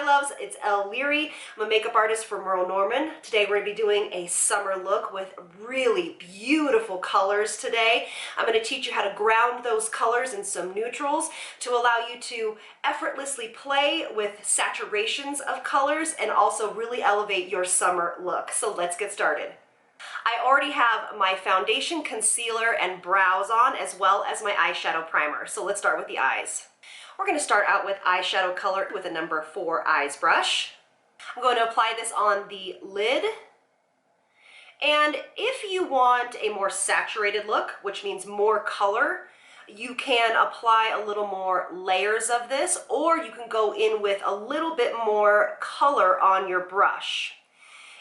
Hi loves, it's Elle Leary. I'm a makeup artist for Merle Norman. Today we're going to be doing a summer look with really beautiful colors today. I'm going to teach you how to ground those colors in some neutrals to allow you to effortlessly play with saturations of colors and also really elevate your summer look. So let's get started. I already have my foundation, concealer, and brows on, as well as my eyeshadow primer. So let's start with the eyes. We're going to start out with eyeshadow color with a number 4 eyes brush. I'm going to apply this on the lid. And if you want a more saturated look, which means more color, you can apply a little more layers of this, or you can go in with a little bit more color on your brush.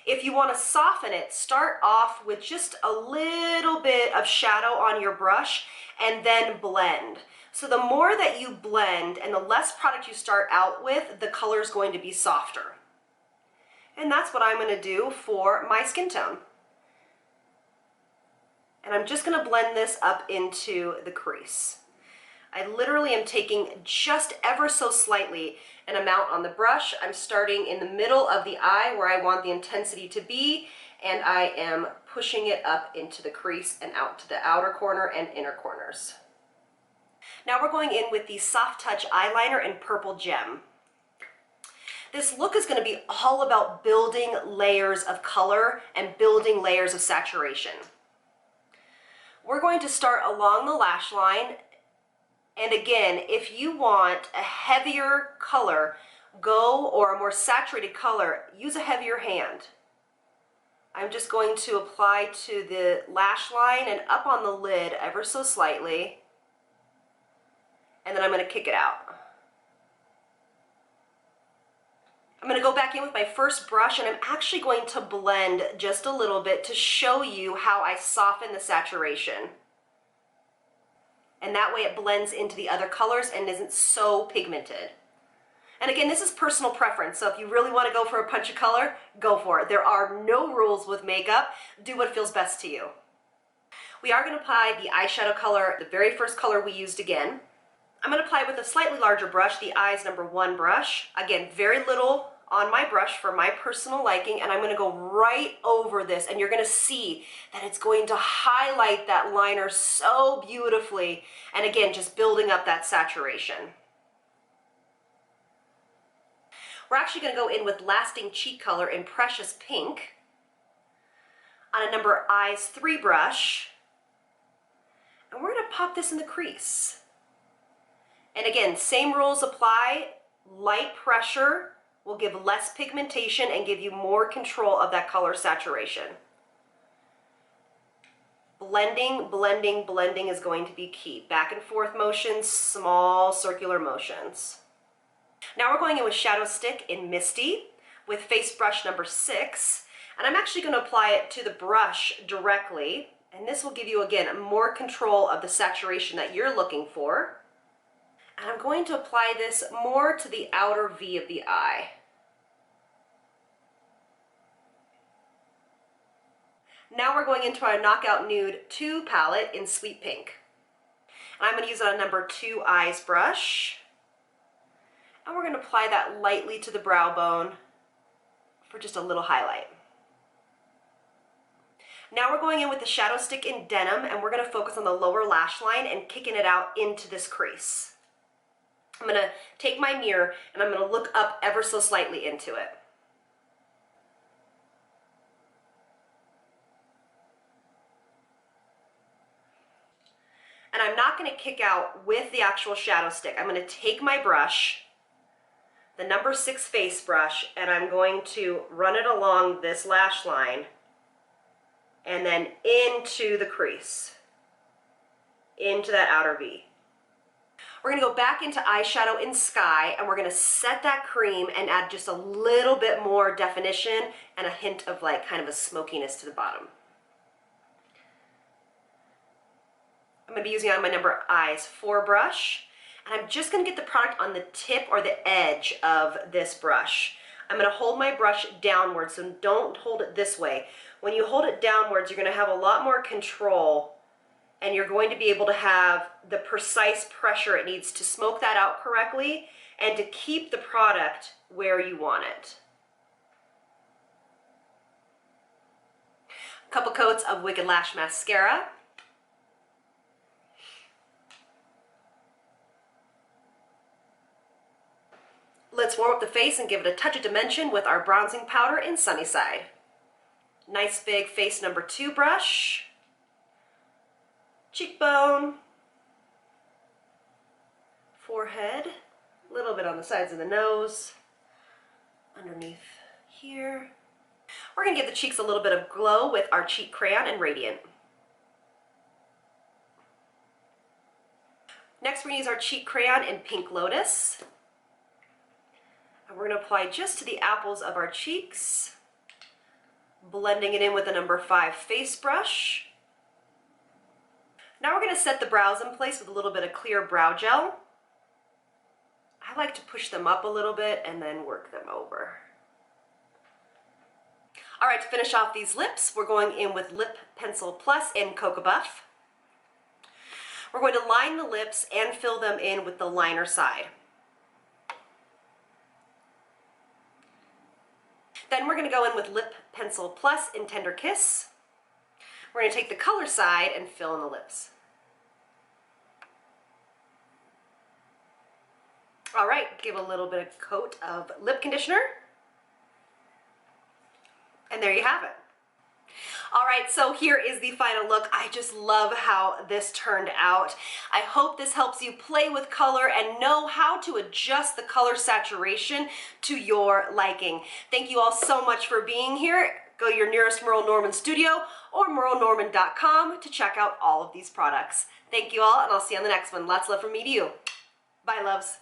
If you want to soften it, start off with just a little bit of shadow on your brush and then blend. So the more that you blend and the less product you start out with, the color is going to be softer. And that's what I'm going to do for my skin tone. And I'm just going to blend this up into the crease. I literally am taking just ever so slightly an amount on the brush. I'm starting in the middle of the eye where I want the intensity to be, and I am pushing it up into the crease and out to the outer corner and inner corners. Now we're going in with the Soft Touch eyeliner in Purple Gem. This look is going to be all about building layers of color and building layers of saturation. We're going to start along the lash line. And again, if you want a heavier color, or a more saturated color, use a heavier hand. I'm just going to apply to the lash line and up on the lid ever so slightly. And then I'm going to kick it out. I'm going to go back in with my first brush, and I'm actually going to blend just a little bit to show you how I soften the saturation. And that way it blends into the other colors and isn't so pigmented. And again, this is personal preference, so if you really want to go for a punch of color, go for it. There are no rules with makeup. Do what feels best to you. We are going to apply the eyeshadow color, the very first color we used again. I'm going to apply it with a slightly larger brush, the Eyes number 1 brush. Again, very little on my brush for my personal liking, and I'm going to go right over this, and you're going to see that it's going to highlight that liner so beautifully, and again, just building up that saturation. We're actually going to go in with Lasting Cheek Color in Precious Pink on a number Eyes 3 brush, and we're going to pop this in the crease. And again, same rules apply. Light pressure will give less pigmentation and give you more control of that color saturation. Blending, blending, blending is going to be key. Back and forth motions, small circular motions. Now we're going in with Shadow Stick in Misty with face brush number 6. And I'm actually going to apply it to the brush directly. And this will give you, again, more control of the saturation that you're looking for. And I'm going to apply this more to the outer V of the eye. Now we're going into our Knockout Nude 2 palette in Sweet Pink. And I'm going to use it on number 2 Eyes brush. And we're going to apply that lightly to the brow bone for just a little highlight. Now we're going in with the Shadow Stick in Denim, and we're going to focus on the lower lash line and kicking it out into this crease. I'm going to take my mirror and I'm going to look up ever so slightly into it. And I'm not going to kick out with the actual shadow stick. I'm going to take my brush, the number 6 face brush, and I'm going to run it along this lash line and then into the crease, into that outer V. We're going to go back into eyeshadow in Sky, and we're going to set that cream and add just a little bit more definition and a hint of like kind of a smokiness to the bottom. I'm going to be using on my number Eyes 4 brush, and I'm just going to get the product on the tip or the edge of this brush. I'm going to hold my brush downwards, so don't hold it this way. When you hold it downwards, you're going to have a lot more control and you're going to be able to have the precise pressure it needs to smoke that out correctly and to keep the product where you want it. A couple coats of Wicked Lash Mascara. Let's warm up the face and give it a touch of dimension with our bronzing powder in Sunnyside. Nice big face number 2 brush. Cheekbone. Forehead. A little bit on the sides of the nose. Underneath here. We're going to give the cheeks a little bit of glow with our cheek crayon and Radiant. Next, we're going to use our cheek crayon in Pink Lotus. And we're going to apply just to the apples of our cheeks, blending it in with the number 5 face brush. Now we're going to set the brows in place with a little bit of clear brow gel. I like to push them up a little bit and then work them over. All right, to finish off these lips, we're going in with Lip Pencil Plus in Cocoa Buff. We're going to line the lips and fill them in with the liner side. Then we're going to go in with Lip Pencil Plus in Tender Kiss. We're going to take the color side and fill in the lips. All right, give a little bit of coat of lip conditioner. And there you have it. All right, so here is the final look. I just love how this turned out. I hope this helps you play with color and know how to adjust the color saturation to your liking. Thank you all so much for being here. Go to your nearest Merle Norman studio or merlenorman.com to check out all of these products. Thank you all, and I'll see you on the next one. Lots of love from me to you. Bye, loves.